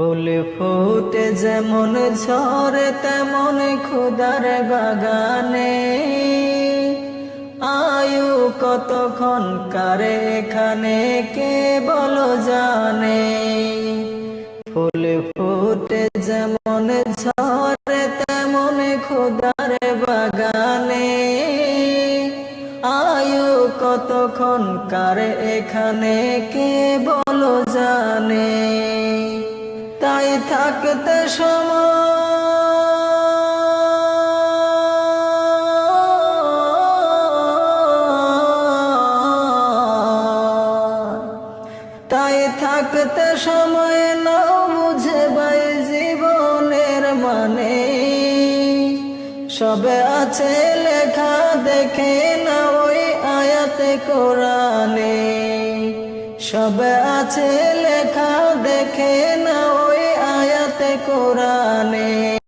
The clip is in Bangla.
ফুল ফুটে যেমন ঝরে তেমন খোদার বাগানে, আয়ু কতক্ষণ কারে এখানে কে বলো জানে। ফুল ফুটে যেমন ঝরে তেমন খোদার বাগানে, আয়ু কতক্ষণ কারে এখানে কে বলো জানে। তাই থাকতে তাই থাকতে সময় নাও বুঝে ভাই জীবনের মানে। সবে আছে লেখা দেখে না ওই আয়াতে কোরআনে, সবে আছে লেখা দেখে না ওই আয়াতে কোরআনে।